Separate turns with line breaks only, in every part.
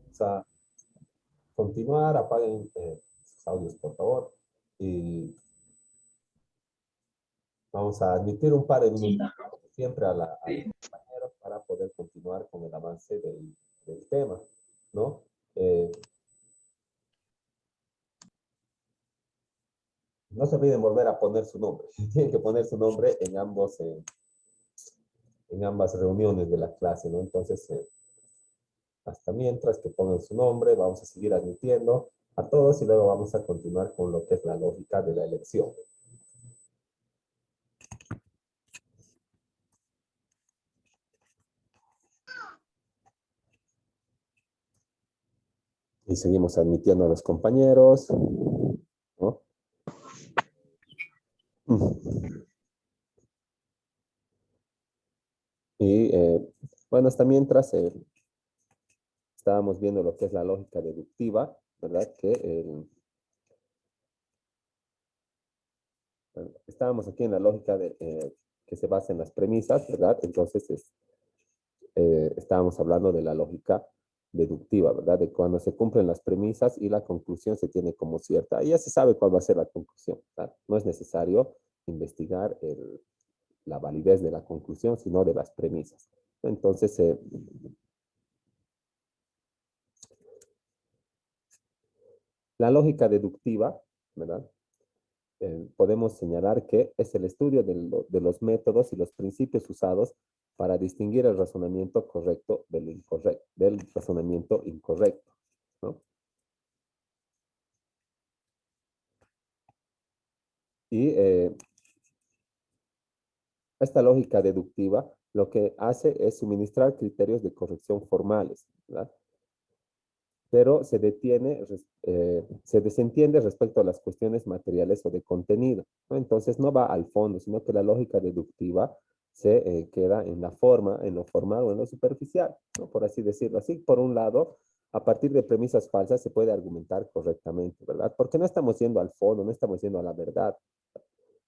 Vamos a continuar, apaguen sus audios, por favor. Y vamos a admitir un par de minutos, siempre a los compañeros para poder continuar con el avance del tema, ¿no? No se olviden volver a poner su nombre. Tienen que poner su nombre en ambas reuniones de la clase, ¿no? Entonces, hasta mientras que pongan su nombre, vamos a seguir admitiendo a todos y luego vamos a continuar con lo que es la lógica de la elección. Y seguimos admitiendo a los compañeros, ¿no? Y bueno, hasta mientras estábamos viendo lo que es la lógica deductiva, ¿verdad? Estábamos aquí en la lógica que se basa en las premisas, ¿verdad? Entonces, estábamos hablando de la lógica deductiva, ¿verdad? De cuando se cumplen las premisas y la conclusión se tiene como cierta. Y ya se sabe cuál va a ser la conclusión, ¿verdad? No es necesario investigar la validez de la conclusión, sino de las premisas. Entonces, la lógica deductiva, ¿verdad? Podemos señalar que es el estudio de los métodos y los principios usados para distinguir el razonamiento correcto del incorrecto, del razonamiento incorrecto, ¿no? Y esta lógica deductiva lo que hace es suministrar criterios de corrección formales, ¿verdad? Pero se desentiende respecto a las cuestiones materiales o de contenido, ¿no? Entonces no va al fondo, sino que la lógica deductiva se queda en la forma, en lo formal o en lo superficial, ¿no? Por así decirlo. Así, por un lado, a partir de premisas falsas se puede argumentar correctamente, ¿verdad? Porque no estamos yendo al fondo, no estamos yendo a la verdad.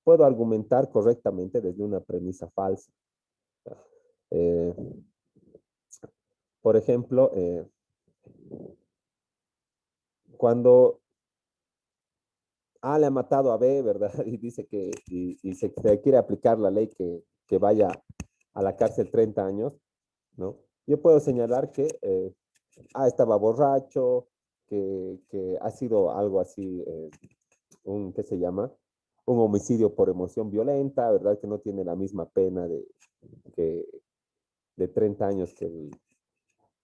Puedo argumentar correctamente desde una premisa falsa. Eh, por ejemplo, cuando A le ha matado a B, ¿verdad? Y dice y se quiere aplicar la ley que vaya a la cárcel 30 años, ¿no? Yo puedo señalar que A estaba borracho, que ha sido algo así, ¿qué se llama? Un homicidio por emoción violenta, ¿verdad? Que no tiene la misma pena que, de 30 años que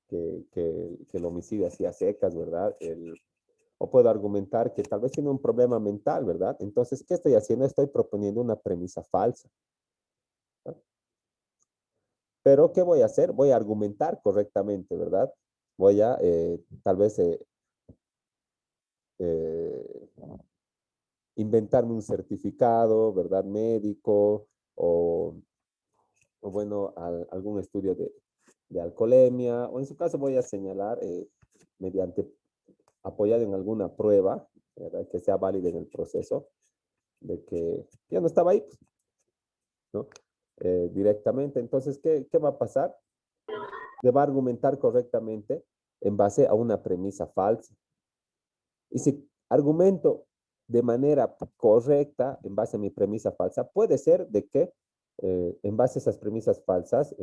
el homicidio así a secas, ¿verdad? O puedo argumentar que tal vez tiene un problema mental, ¿verdad? Entonces, ¿qué estoy haciendo? Estoy proponiendo una premisa falsa, ¿no? Pero, ¿qué voy a hacer? Voy a argumentar correctamente, ¿verdad? Voy a, tal vez, eh, inventarme un certificado, ¿verdad? Médico, o, o bueno, algún estudio de alcoholemia, o en su caso voy a señalar, mediante, apoyado en alguna prueba, ¿verdad? Que sea válida en el proceso, de que ya no estaba ahí, pues, ¿no? Directamente. Entonces, ¿qué va a pasar? Le va a argumentar correctamente en base a una premisa falsa. Y si argumento de manera correcta en base a mi premisa falsa, puede ser de que en base a esas premisas falsas,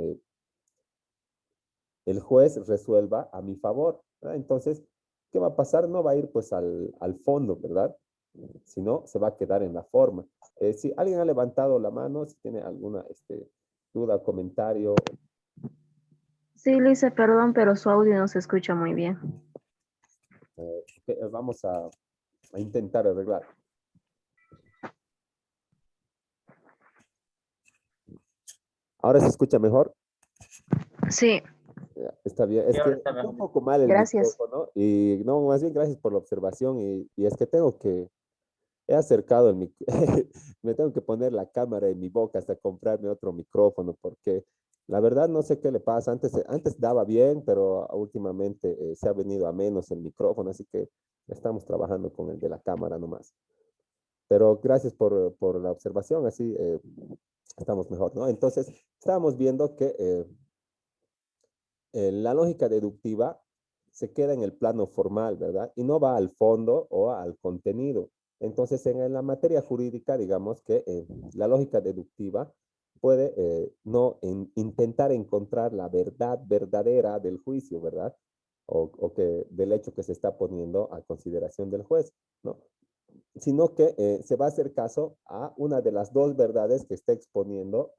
el juez resuelva a mi favor, ¿verdad? Entonces, ¿qué va a pasar? No va a ir pues al fondo, ¿verdad? Sino se va a quedar en la forma. Si alguien ha levantado la mano, si tiene alguna duda, comentario.
Sí, Lisa, perdón, pero su audio no se escucha muy bien.
Vamos a intentar arreglar. ¿Ahora se escucha mejor?
Sí,
Ya, está bien. Es que está un poco mal el
gracias.
micrófono y no, más bien gracias por la observación y es que he acercado me tengo que poner la cámara en mi boca hasta comprarme otro micrófono porque la verdad no sé qué le pasa. Antes daba bien, pero últimamente se ha venido a menos el micrófono, así que estamos trabajando con el de la cámara nomás. Pero gracias por la observación, así estamos mejor, ¿no? Entonces, estábamos viendo que la lógica deductiva se queda en el plano formal, ¿verdad? Y no va al fondo o al contenido. Entonces, en la materia jurídica, digamos que la lógica deductiva puede no intentar encontrar la verdad verdadera del juicio, ¿verdad? O que del hecho que se está poniendo a consideración del juez, ¿no? Sino que se va a hacer caso a una de las dos verdades que está exponiendo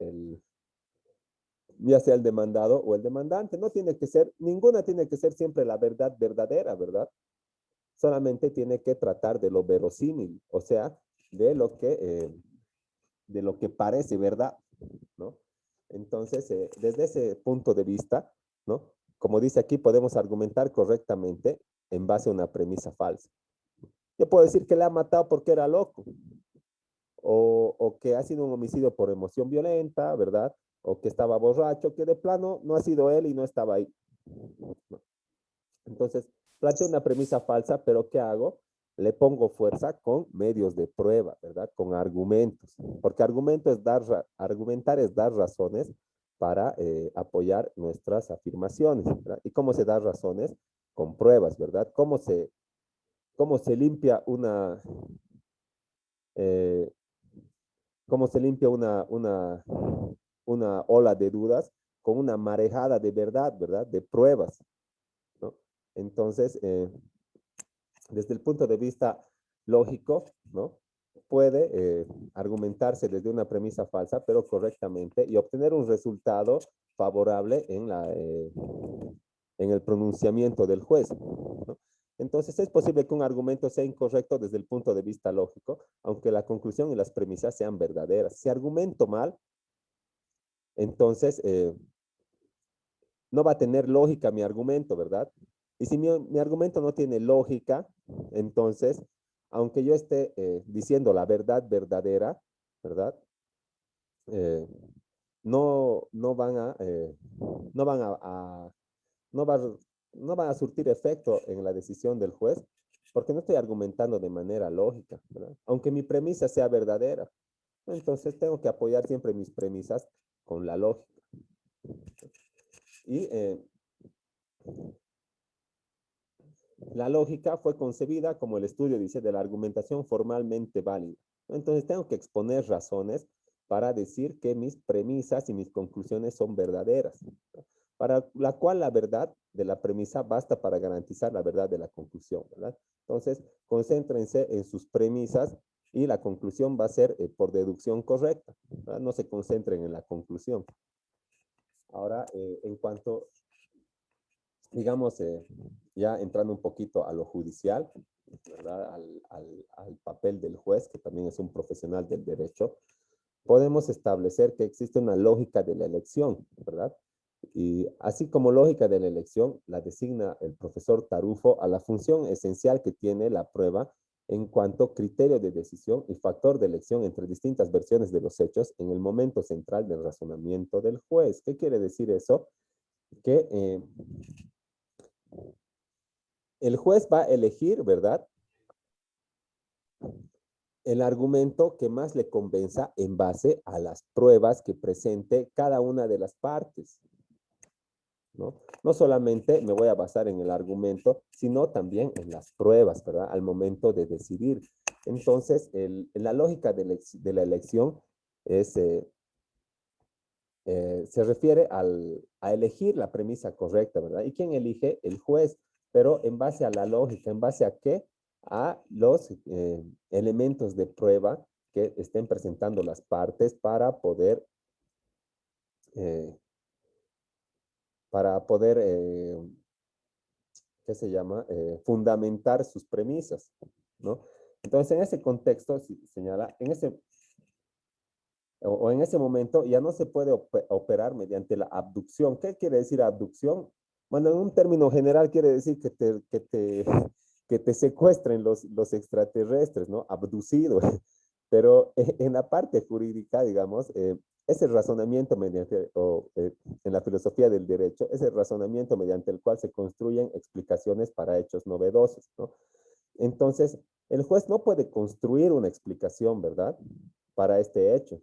ya sea el demandado o el demandante. No tiene que ser, ninguna tiene que ser siempre la verdad verdadera, ¿verdad? Solamente tiene que tratar de lo verosímil, o sea, de lo que parece verdad, ¿no? Entonces, desde ese punto de vista, ¿no? Como dice aquí, podemos argumentar correctamente en base a una premisa falsa. Yo puedo decir que le ha matado porque era loco, o que ha sido un homicidio por emoción violenta, ¿verdad? O que estaba borracho, que de plano no ha sido él y no estaba ahí. Entonces, planteo una premisa falsa, pero ¿qué hago? Le pongo fuerza con medios de prueba, ¿verdad? Con argumentos, porque argumentar es dar razones para apoyar nuestras afirmaciones, ¿verdad? ¿Y cómo se da razones? Con pruebas, ¿verdad? Cómo se limpia eh, cómo se limpia una ola de dudas con una marejada de verdad, ¿verdad? De pruebas, ¿no? Entonces, desde el punto de vista lógico, ¿no? Puede argumentarse desde una premisa falsa, pero correctamente, y obtener un resultado favorable en el pronunciamiento del juez, ¿no? Entonces, es posible que un argumento sea incorrecto desde el punto de vista lógico, aunque la conclusión y las premisas sean verdaderas. Si argumento mal, entonces no va a tener lógica mi argumento, ¿verdad? Y si mi argumento no tiene lógica, entonces, aunque yo esté diciendo la verdad verdadera, ¿verdad? Eh, no van a, no van no va, no van a surtir efecto en la decisión del juez, porque no estoy argumentando de manera lógica, ¿verdad? Aunque mi premisa sea verdadera. Entonces tengo que apoyar siempre mis premisas con la lógica. Y la lógica fue concebida como el estudio, dice, de la argumentación formalmente válida. Entonces tengo que exponer razones para decir que mis premisas y mis conclusiones son verdaderas, para la cual la verdad de la premisa basta para garantizar la verdad de la conclusión, ¿verdad? Entonces, concéntrense en sus premisas y la conclusión va a ser por deducción correcta, ¿verdad? No se concentren en la conclusión. Ahora, en cuanto digamos, ya entrando un poquito a lo judicial, ¿verdad? Al papel del juez, que también es un profesional del derecho, podemos establecer que existe una lógica de la elección, ¿verdad? Y así como lógica de la elección, la designa el profesor Tarufo a la función esencial que tiene la prueba en cuanto criterio de decisión y factor de elección entre distintas versiones de los hechos en el momento central del razonamiento del juez. ¿Qué quiere decir eso? Que el juez va a elegir, ¿verdad? El argumento que más le convenza en base a las pruebas que presente cada una de las partes, ¿no? No solamente me voy a basar en el argumento, sino también en las pruebas, ¿verdad? Al momento de decidir. Entonces, la lógica de la elección es, se refiere a elegir la premisa correcta, ¿verdad? ¿Y quién elige? El juez, pero en base a la lógica, ¿en base a qué? A los elementos de prueba que estén presentando las partes eh, para poder ¿qué se llama? Fundamentar sus premisas, ¿no? Entonces, en ese contexto, señala, en ese momento ya no se puede operar mediante la abducción. ¿Qué quiere decir abducción? Bueno, en un término general quiere decir que te secuestren los extraterrestres, ¿no? Abducido. Pero en la parte jurídica, digamos, ese razonamiento en la filosofía del derecho, ese razonamiento mediante el cual se construyen explicaciones para hechos novedosos, ¿no? Entonces, el juez no puede construir una explicación, ¿verdad? Para este hecho,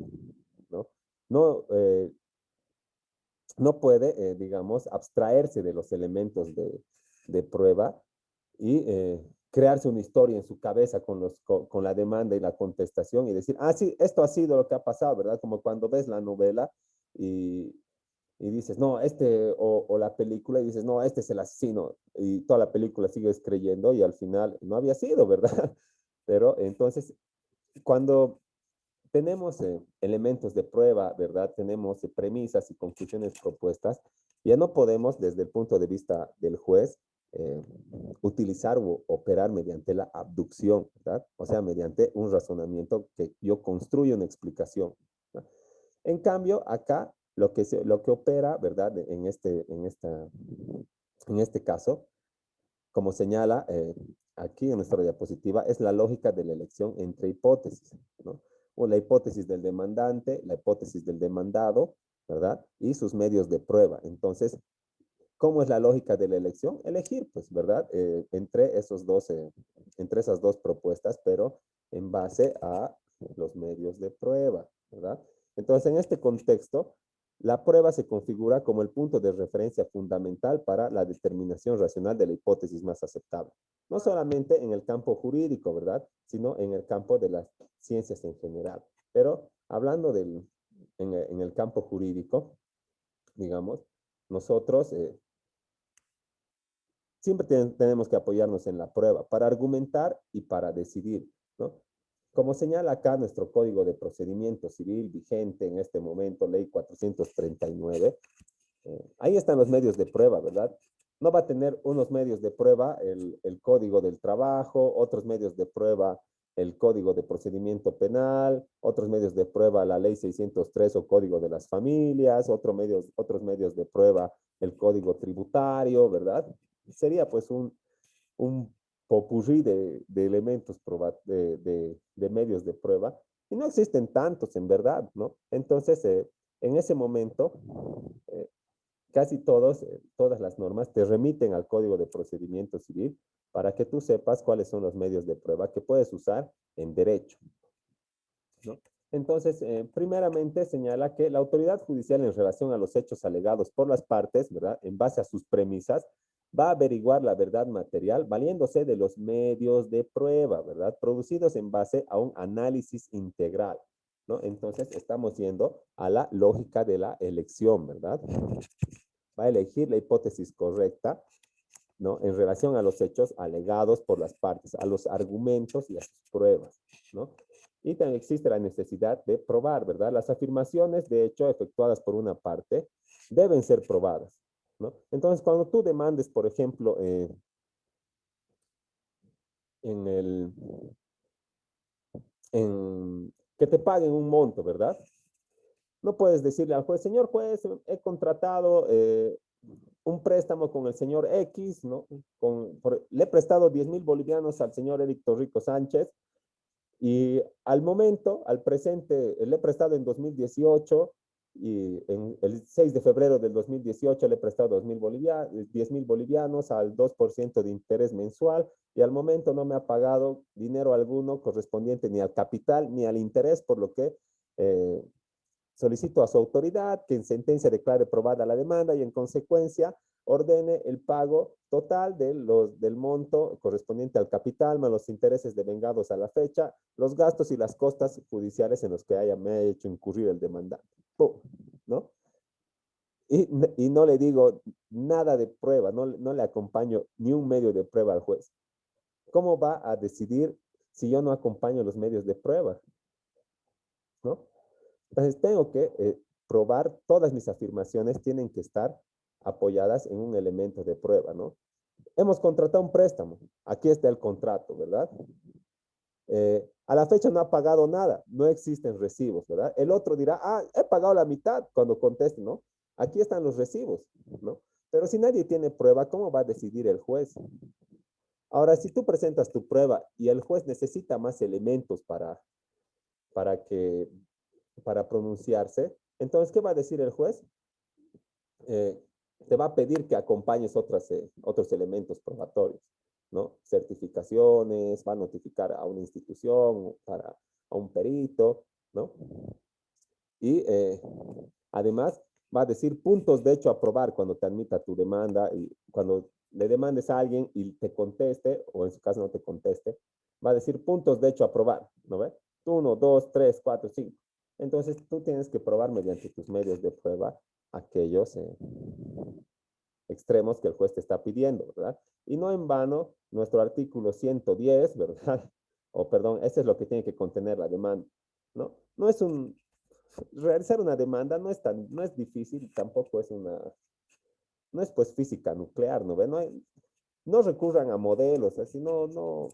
¿no? No, no puede, digamos, abstraerse de los elementos de prueba y crearse una historia en su cabeza con la demanda y la contestación y decir, ah, sí, esto ha sido lo que ha pasado, ¿verdad? Como cuando ves la novela y, y dices, no, o la película y dices, no, este es el asesino, y toda la película sigues creyendo y al final no había sido, ¿verdad? Pero entonces, cuando tenemos elementos de prueba, ¿verdad? Tenemos premisas y conclusiones propuestas. Ya no podemos, desde el punto de vista del juez, eh, utilizar o operar mediante la abducción, ¿verdad? O sea, mediante un razonamiento que yo construyo una explicación, ¿verdad? En cambio, acá lo que opera, ¿verdad? En este caso, como señala aquí en nuestra diapositiva, es la lógica de la elección entre hipótesis, ¿no? O la hipótesis del demandante, la hipótesis del demandado, ¿verdad? Y sus medios de prueba. Entonces, ¿cómo es la lógica de la elección? Elegir, pues, ¿verdad? Entre esas dos propuestas, pero en base a los medios de prueba, ¿verdad? Entonces, en este contexto, la prueba se configura como el punto de referencia fundamental para la determinación racional de la hipótesis más aceptable. No solamente en el campo jurídico, ¿verdad? Sino en el campo de las ciencias en general. Pero hablando en el campo jurídico, digamos, nosotros siempre tenemos que apoyarnos en la prueba para argumentar y para decidir, ¿no? Como señala acá nuestro Código de Procedimiento Civil vigente en este momento, Ley 439, ahí están los medios de prueba, ¿verdad? No va a tener unos medios de prueba el Código del Trabajo, otros medios de prueba el Código de Procedimiento Penal, otros medios de prueba la Ley 603 o Código de las Familias, otros medios de prueba el Código Tributario, ¿verdad? Sería pues un popurrí de elementos de medios de prueba y no existen tantos en verdad, ¿no? Entonces, en ese momento, eh, casi todas las normas te remiten al Código de Procedimiento Civil para que tú sepas cuáles son los medios de prueba que puedes usar en derecho, ¿no? Entonces, primeramente señala que la autoridad judicial en relación a los hechos alegados por las partes, ¿verdad? En base a sus premisas, va a averiguar la verdad material valiéndose de los medios de prueba, ¿verdad? Producidos en base a un análisis integral, ¿no? Entonces, estamos yendo a la lógica de la elección, ¿verdad? Va a elegir la hipótesis correcta, ¿no? En relación a los hechos alegados por las partes, a los argumentos y a sus pruebas, ¿no? Y también existe la necesidad de probar, ¿verdad? Las afirmaciones, de hecho, efectuadas por una parte, deben ser probadas, ¿no? Entonces, cuando tú demandes, por ejemplo, en el, que te paguen un monto, ¿verdad? No puedes decirle al juez, señor juez, he contratado un préstamo con el señor X, ¿no? Le he prestado 10,000 bolivianos al señor Eric Torrico Sánchez y al momento, al presente, le he prestado en 2018 y en el 6 de febrero del 2018 le he prestado 10,000 bolivianos al 2% de interés mensual y al momento no me ha pagado dinero alguno correspondiente ni al capital ni al interés, por lo que solicito a su autoridad que en sentencia declare probada la demanda y en consecuencia ordene el pago total del monto correspondiente al capital más los intereses devengados a la fecha, los gastos y las costas judiciales en los que me haya hecho incurrir el demandante. ¡Pum! ¿No? Y no le digo nada de prueba, no le acompaño ni un medio de prueba al juez. ¿Cómo va a decidir si yo no acompaño los medios de prueba? ¿No? Entonces tengo que probar, todas mis afirmaciones tienen que estar apoyadas en un elemento de prueba, ¿no? Hemos contratado un préstamo, aquí está el contrato, ¿verdad? A la fecha no ha pagado nada, no existen recibos, ¿verdad? El otro dirá, ah, he pagado la mitad cuando conteste, ¿no? Aquí están los recibos, ¿no? Pero si nadie tiene prueba, ¿cómo va a decidir el juez? Ahora, si tú presentas tu prueba y el juez necesita más elementos para que para pronunciarse. Entonces, ¿qué va a decir el juez? Eh, te va a pedir que acompañes otros elementos probatorios, ¿no? Certificaciones, va a notificar a una institución, a un perito, ¿no? Y además va a decir puntos de hecho a probar cuando te admita tu demanda y cuando le demandes a alguien y te conteste, o en su caso no te conteste, va a decir puntos de hecho a probar, ¿no ves? 1, 2, 3, 4, 5. Entonces tú tienes que probar mediante tus medios de prueba aquellos extremos que el juez te está pidiendo, ¿verdad? Y no en vano, nuestro artículo 110, ¿verdad? O perdón, ese es lo que tiene que contener la demanda, ¿no? No es un, realizar una demanda no es difícil, tampoco es no es pues física nuclear, ¿no ve? No recurran a modelos, así no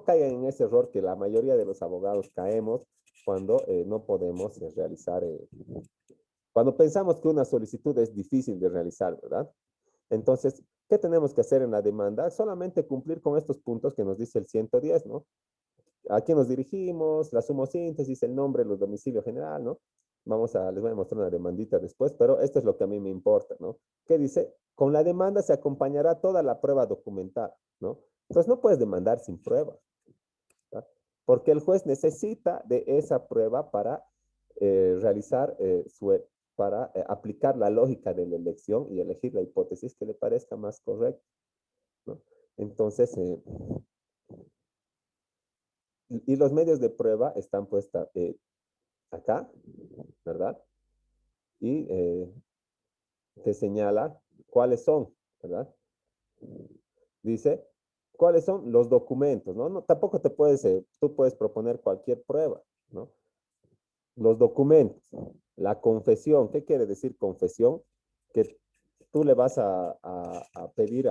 caigan en ese error que la mayoría de los abogados caemos cuando no podemos realizar, cuando pensamos que una solicitud es difícil de realizar, ¿verdad? Entonces, ¿qué tenemos que hacer en la demanda? Solamente cumplir con estos puntos que nos dice el 110, ¿no? ¿A quién nos dirigimos? La sumosíntesis, el nombre, el domicilio general, ¿no? Les voy a mostrar una demandita después, pero esto es lo que a mí me importa, ¿no? ¿Qué dice? Con la demanda se acompañará toda la prueba documental, ¿no? Entonces no puedes demandar sin prueba, ¿verdad? Porque el juez necesita de esa prueba para realizar para aplicar la lógica de la elección y elegir la hipótesis que le parezca más correcta, ¿no? Entonces, y los medios de prueba están puestos acá, ¿verdad? Y te señala cuáles son, ¿verdad? Dice, ¿cuáles son los documentos? ¿No? Tampoco tú puedes proponer cualquier prueba, ¿no? Los documentos, la confesión, ¿qué quiere decir confesión? Que tú le vas a pedir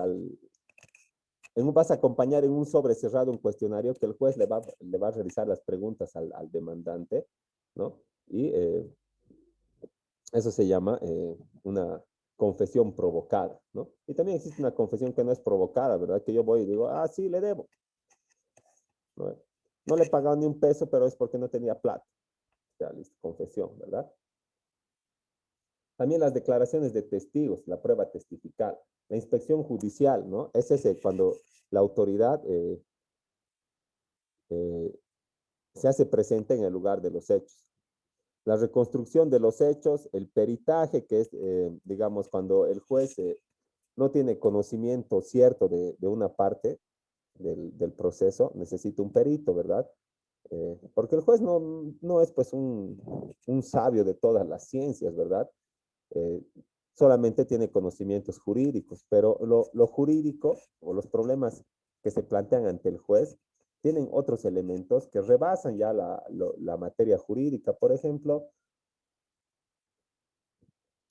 vas a acompañar en un sobre cerrado un cuestionario que el juez le va a realizar las preguntas al demandante, ¿no? Y eso se llama una confesión provocada, ¿no? Y también existe una confesión que no es provocada, ¿verdad? Que yo voy y digo, ah, sí, le debo, ¿no? No le he pagado ni un peso, pero es porque no tenía plata. Ya, listo, confesión, ¿verdad? También las declaraciones de testigos, la prueba testifical, la inspección judicial, ¿no? Es ese cuando la autoridad eh, se hace presente en el lugar de los hechos. La reconstrucción de los hechos, el peritaje, que es, digamos, cuando el juez no tiene conocimiento cierto de una parte del proceso, necesita un perito, ¿verdad? Porque el juez no es pues un sabio de todas las ciencias, ¿verdad? Eh, solamente tiene conocimientos jurídicos, pero lo jurídico o los problemas que se plantean ante el juez tienen otros elementos que rebasan ya la materia jurídica. Por ejemplo,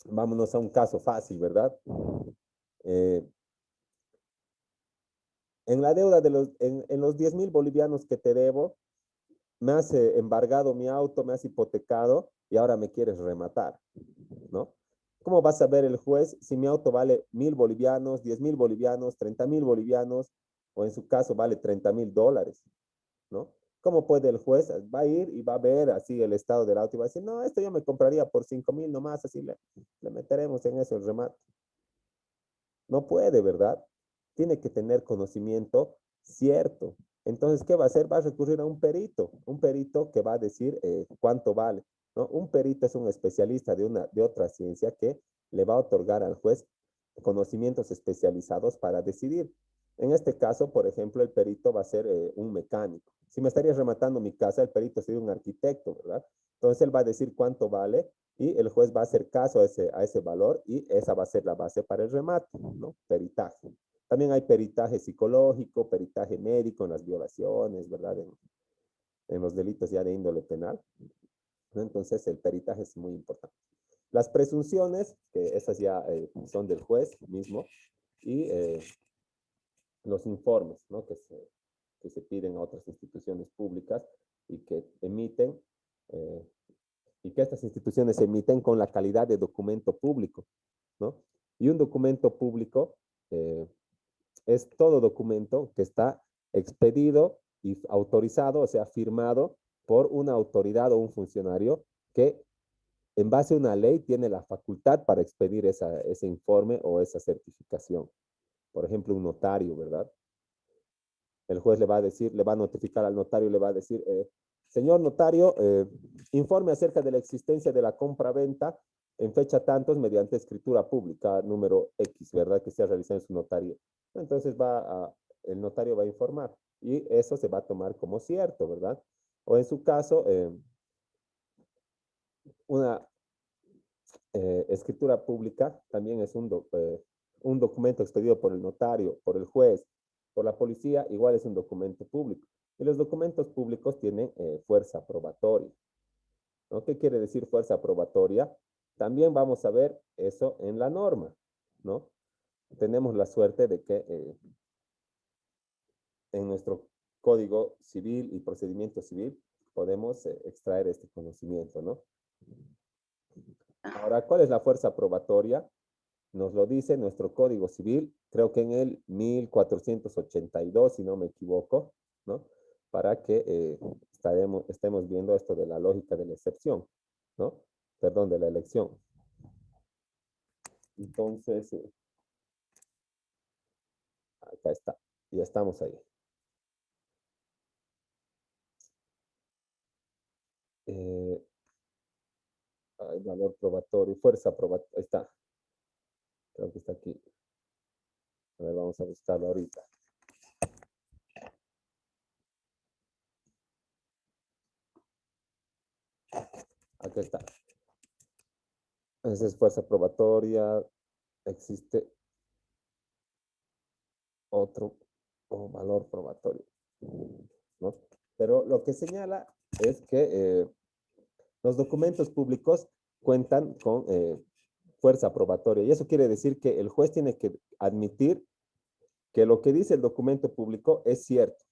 vámonos a un caso fácil, ¿verdad? Eh, en la deuda en los 10,000 bolivianos que te debo, me has embargado mi auto, me has hipotecado y ahora me quieres rematar, ¿no? ¿Cómo va a saber el juez si mi auto vale 1,000 bolivianos, 10,000 bolivianos, 30,000 bolivianos o en su caso vale 30,000 dólares, ¿no? ¿Cómo puede el juez? Va a ir y va a ver así el estado del auto y va a decir, no, esto yo me compraría por 5,000 nomás, así le meteremos en eso el remate. No puede, ¿verdad? Tiene que tener conocimiento cierto. Entonces, ¿qué va a hacer? Va a recurrir a un perito que va a decir cuánto vale, ¿no? Un perito es un especialista de otra ciencia que le va a otorgar al juez conocimientos especializados para decidir. En este caso, por ejemplo, el perito va a ser un mecánico. Si me estaría rematando mi casa, el perito sería un arquitecto, ¿verdad? Entonces, él va a decir cuánto vale y el juez va a hacer caso a ese valor y esa va a ser la base para el remate, ¿no? Peritaje. También hay peritaje psicológico, peritaje médico en las violaciones, ¿verdad? En los delitos ya de índole penal, ¿no? Entonces el peritaje es muy importante. Las presunciones, que esas ya son del juez mismo, y los informes, ¿no? Que se piden a otras instituciones públicas y que emiten eh, y que estas instituciones emiten con la calidad de documento público, ¿no? Y un documento público es todo documento que está expedido y autorizado, o sea, firmado por una autoridad o un funcionario que en base a una ley tiene la facultad para expedir ese informe o esa certificación. Por ejemplo, un notario, ¿verdad? El juez le va a decir, le va a notificar al notario y le va a decir, señor notario, informe acerca de la existencia de la compra-venta en fecha tantos mediante escritura pública número X, ¿verdad? Que se ha realizado en su notario. Entonces el notario va a informar y eso se va a tomar como cierto, ¿verdad? O en su caso, una escritura pública también es un documento expedido por el notario, por el juez, por la policía, igual es un documento público. Y los documentos públicos tienen fuerza probatoria, ¿no? ¿Qué quiere decir fuerza probatoria? También vamos a ver eso en la norma, ¿no? Tenemos la suerte de que en nuestro Código Civil y Procedimiento Civil podemos extraer este conocimiento, ¿no? Ahora, ¿cuál es la fuerza probatoria? Nos lo dice nuestro Código Civil, creo que en el 1482, si no me equivoco, ¿no? Para que estemos viendo esto de la lógica de la excepción, ¿no? Perdón, de la elección. Entonces, acá está, ya estamos ahí. Valor probatorio, fuerza probatoria, ahí está. Creo que está aquí. A ver, vamos a buscarlo ahorita. Aquí está. Esa es fuerza probatoria. Existe otro valor probatorio, ¿no? Pero lo que señala es que los documentos públicos cuentan con fuerza probatoria. Y eso quiere decir que el juez tiene que admitir que lo que dice el documento público es cierto,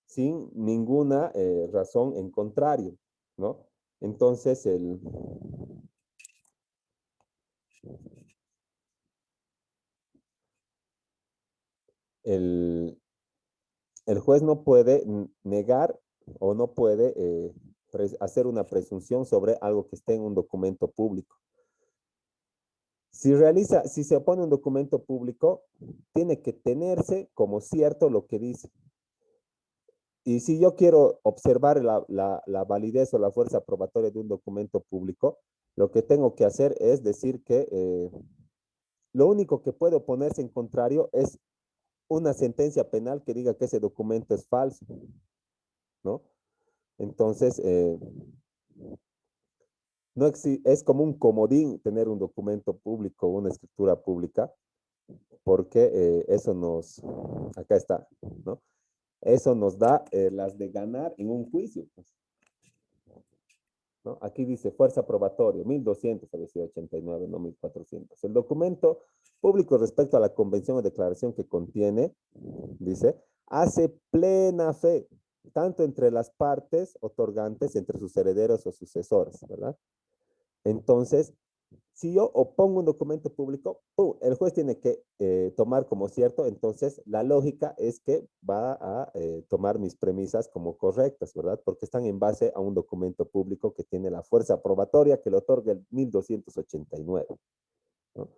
sin ninguna razón en contrario, ¿no? Entonces, el juez no puede negar o no puede hacer una presunción sobre algo que esté en un documento público. Si se opone un documento público, tiene que tenerse como cierto lo que dice. Y si yo quiero observar la validez o la fuerza probatoria de un documento público, lo que tengo que hacer es decir que lo único que puede oponerse en contrario es una sentencia penal que diga que ese documento es falso, ¿no? Entonces, no es como un comodín tener un documento público, una escritura pública, porque acá está, ¿no? Eso nos da las de ganar en un juicio, pues, ¿no? Aquí dice fuerza probatoria, 1200, había sido 89, no 1400. El documento público respecto a la convención o declaración que contiene, dice, hace plena fe, tanto entre las partes otorgantes, entre sus herederos o sucesores, ¿verdad? Entonces, si yo opongo un documento público, el juez tiene que tomar como cierto, entonces la lógica es que va a tomar mis premisas como correctas, ¿verdad? Porque están en base a un documento público que tiene la fuerza probatoria que le otorga el 1289, ¿no?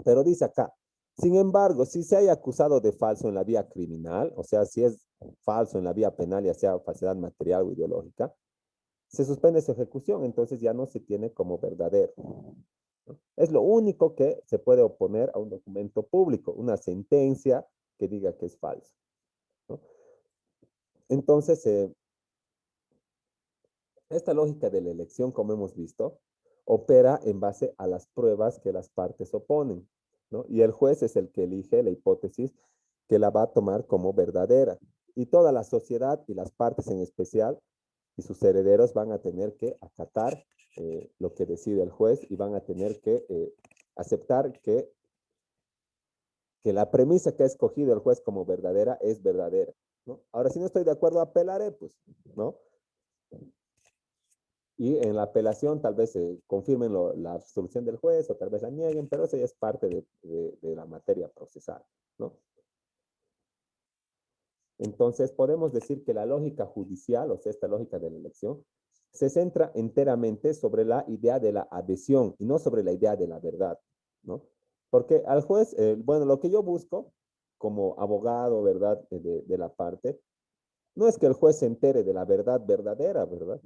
Pero dice acá, sin embargo, si se haya acusado de falso en la vía criminal, o sea, si es falso en la vía penal, ya sea falsedad material o ideológica, se suspende su ejecución, entonces ya no se tiene como verdadero, ¿no? Es lo único que se puede oponer a un documento público, una sentencia que diga que es falso, ¿no? Entonces, esta lógica de la elección, como hemos visto, opera en base a las pruebas que las partes oponen, ¿no? Y el juez es el que elige la hipótesis que la va a tomar como verdadera. Y toda la sociedad y las partes en especial y sus herederos van a tener que acatar lo que decide el juez y van a tener que aceptar que la premisa que ha escogido el juez como verdadera es verdadera, ¿no? Ahora, si no estoy de acuerdo, apelaré, pues, ¿no? Y en la apelación tal vez confirmen la resolución del juez o tal vez la nieguen, pero eso ya es parte de la materia procesal, ¿no? Entonces, podemos decir que la lógica judicial, o sea, esta lógica de la elección, se centra enteramente sobre la idea de la adhesión y no sobre la idea de la verdad, ¿no? Porque al juez, bueno, lo que yo busco como abogado, ¿verdad?, de la parte, no es que el juez se entere de la verdad verdadera, ¿verdad?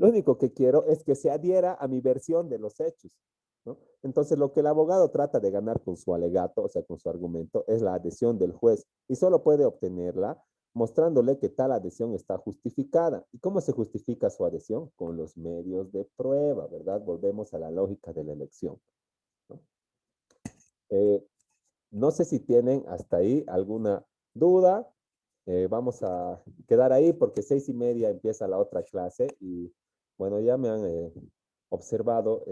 Lo único que quiero es que se adhiera a mi versión de los hechos, ¿no? Entonces, lo que el abogado trata de ganar con su alegato, o sea, con su argumento, es la adhesión del juez y solo puede obtenerla mostrándole que tal adhesión está justificada. ¿Y cómo se justifica su adhesión? Con los medios de prueba, ¿verdad? Volvemos a la lógica de la elección, ¿no? No sé si tienen hasta ahí alguna duda. Vamos a quedar ahí porque 6:30 empieza la otra clase y bueno, ya me han observado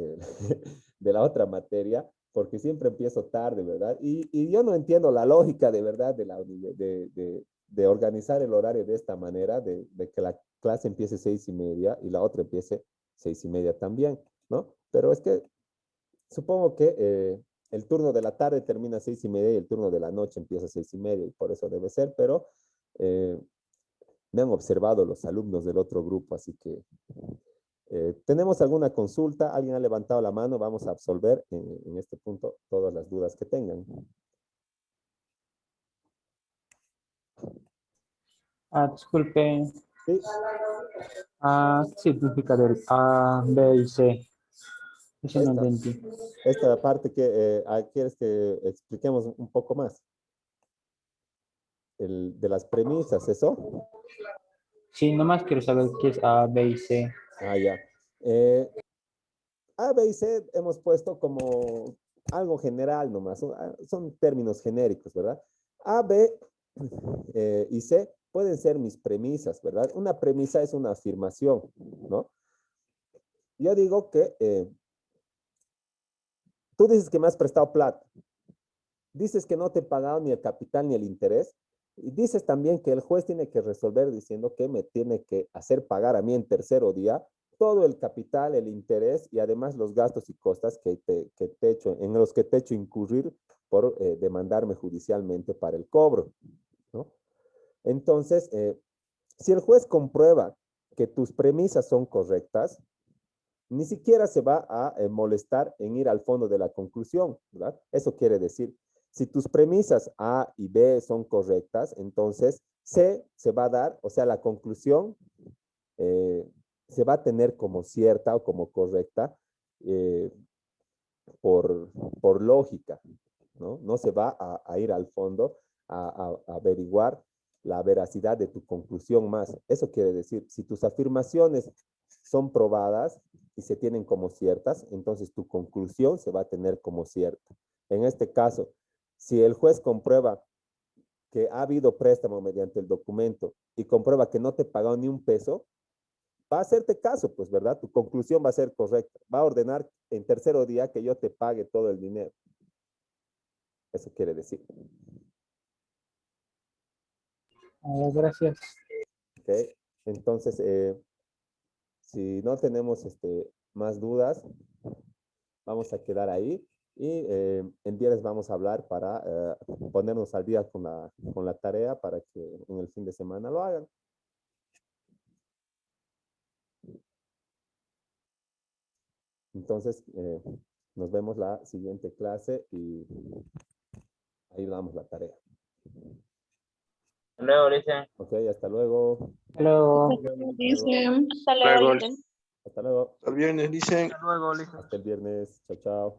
de la otra materia porque siempre empiezo tarde, ¿verdad? Y yo no entiendo la lógica de verdad de organizar el horario de esta manera, de que la clase empiece 6:30 y la otra empiece 6:30 también, ¿no? Pero es que supongo que el turno de la tarde termina a 6:30 y el turno de la noche empieza a 6:30 y por eso debe ser, pero eh, me han observado los alumnos del otro grupo, así que ¿tenemos alguna consulta? ¿Alguien ha levantado la mano? Vamos a absolver en este punto todas las dudas que tengan.
Disculpe,
Sí,
¿qué significa del A, B y C? Eso no
esta,
entendí.
esta parte que quieres que expliquemos un poco más. De las premisas, ¿eso?
Sí, nomás quiero saber qué es A, B y C.
Ah, ya. A, B y C hemos puesto como algo general nomás, son términos genéricos, ¿verdad? A, B y C pueden ser mis premisas, ¿verdad? Una premisa es una afirmación, ¿no? Yo digo que tú dices que me has prestado plata, dices que no te he pagado ni el capital ni el interés, y dices también que el juez tiene que resolver diciendo que me tiene que hacer pagar a mí en tercero día todo el capital, el interés y además los gastos y costas en los que te he hecho incurrir por demandarme judicialmente para el cobro, ¿no? Entonces, si el juez comprueba que tus premisas son correctas, ni siquiera se va a molestar en ir al fondo de la conclusión, ¿verdad? Eso quiere decir, si tus premisas A y B son correctas, entonces C se va a dar, o sea, la conclusión eh, se va a tener como cierta o como correcta eh, por lógica, ¿no? No se va a ir al fondo a averiguar la veracidad de tu conclusión más. Eso quiere decir, si tus afirmaciones son probadas y se tienen como ciertas, entonces tu conclusión se va a tener como cierta. En este caso, si el juez comprueba que ha habido préstamo mediante el documento y comprueba que no te pagó ni un peso, va a hacerte caso, pues, ¿verdad? Tu conclusión va a ser correcta. Va a ordenar en tercero día que yo te pague todo el dinero. Eso quiere decir.
Gracias.
¿Ok? Entonces, si no tenemos más dudas, vamos a quedar ahí y en día les vamos a hablar para ponernos al día con la tarea para que en el fin de semana lo hagan. Entonces, nos vemos la siguiente clase y ahí damos la tarea.
Hasta luego, Lisa.
Ok, hasta luego.
Hello.
Dicen.
Hasta luego.
Hasta luego.
Hasta el viernes, dicen.
Hasta luego, Lisa.
Hasta el viernes. Chao, chao.